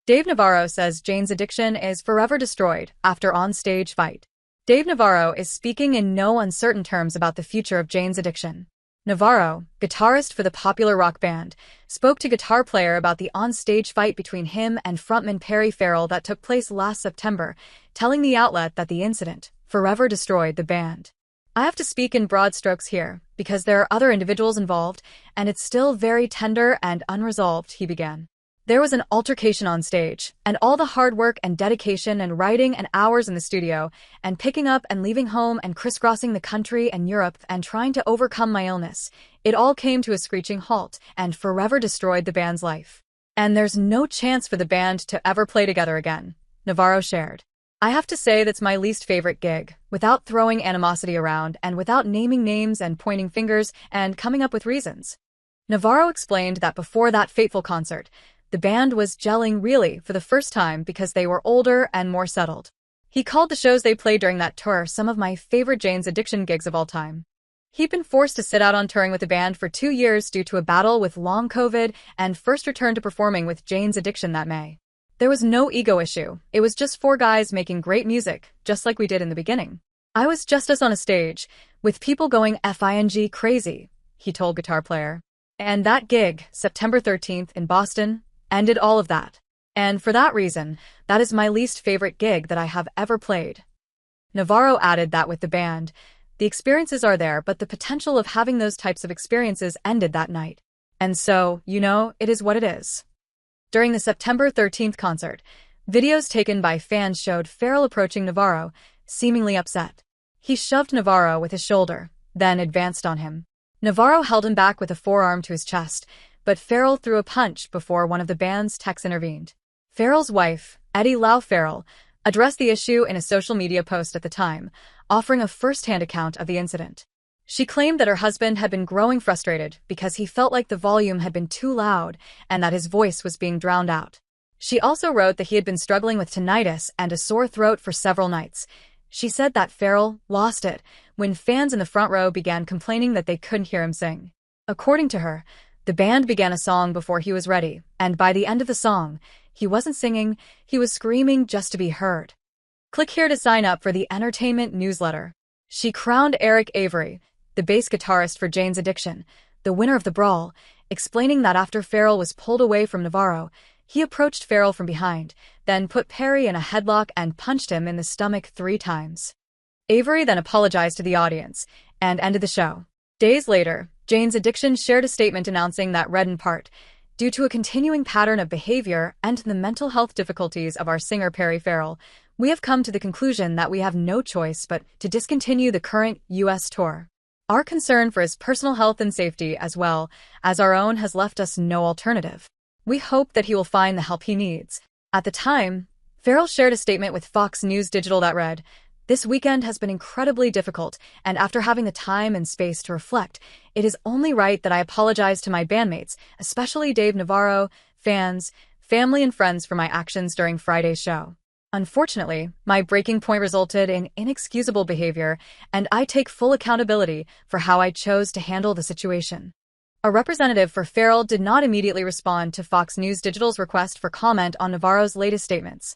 Dave Navarro says Jane's addiction is forever destroyed after on-stage fight. Dave Navarro is speaking in no uncertain terms about the future of Jane's addiction. Navarro, guitarist for the popular rock band, spoke to Guitar Player about the on-stage fight between him and frontman Perry Farrell that took place last September, telling the outlet that the incident forever destroyed the band. "I have to speak in broad strokes here, because there are other individuals involved, and it's still very tender and unresolved," he began. "There was an altercation on stage, and all the hard work and dedication and writing and hours in the studio, and picking up and leaving home and crisscrossing the country and Europe and trying to overcome my illness, it all came to a screeching halt and forever destroyed the band's life. And there's no chance for the band to ever play together again," Navarro shared. "I have to say that's my least favorite gig, without throwing animosity around and without naming names and pointing fingers and coming up with reasons." Navarro explained that before that fateful concert, the band was gelling really for the first time because they were older and more settled. He called the shows they played during that tour some of my favorite Jane's Addiction gigs of all time. He'd been forced to sit out on touring with the band for 2 years due to a battle with long COVID and first returned to performing with Jane's Addiction that May. "There was no ego issue. It was just 4 guys making great music, just like we did in the beginning. I was just us on a stage, with people going FING crazy," he told Guitar Player. "And that gig, September 13th in Boston, ended all of that. And for that reason, that is my least favorite gig that I have ever played." Navarro added that with the band, the experiences are there, but the potential of having those types of experiences ended that night. And so, it is what it is. During the September 13th concert, videos taken by fans showed Farrell approaching Navarro, seemingly upset. He shoved Navarro with his shoulder, then advanced on him. Navarro held him back with a forearm to his chest, but Farrell threw a punch before one of the band's techs intervened. Farrell's wife, Eddie Lau Farrell, addressed the issue in a social media post at the time, offering a first-hand account of the incident. She claimed that her husband had been growing frustrated because he felt like the volume had been too loud and that his voice was being drowned out. She also wrote that he had been struggling with tinnitus and a sore throat for several nights. She said that Farrell lost it when fans in the front row began complaining that they couldn't hear him sing. According to her, the band began a song before he was ready, and by the end of the song, he wasn't singing, he was screaming just to be heard. Click here to sign up for the entertainment newsletter. She crowned Eric Avery, the bass guitarist for Jane's Addiction, the winner of the brawl, explaining that after Farrell was pulled away from Navarro, he approached Farrell from behind, then put Perry in a headlock and punched him in the stomach 3 times. Avery then apologized to the audience and ended the show. Days later, Jane's Addiction shared a statement announcing that read in part, "Due to a continuing pattern of behavior and the mental health difficulties of our singer Perry Farrell, we have come to the conclusion that we have no choice but to discontinue the current U.S. tour. Our concern for his personal health and safety as well as our own has left us no alternative. We hope that he will find the help he needs." At the time, Farrell shared a statement with Fox News Digital that read, "This weekend has been incredibly difficult, and after having the time and space to reflect, it is only right that I apologize to my bandmates, especially Dave Navarro, fans, family and friends for my actions during Friday's show. Unfortunately, my breaking point resulted in inexcusable behavior, and I take full accountability for how I chose to handle the situation." A representative for Farrell did not immediately respond to Fox News Digital's request for comment on Navarro's latest statements.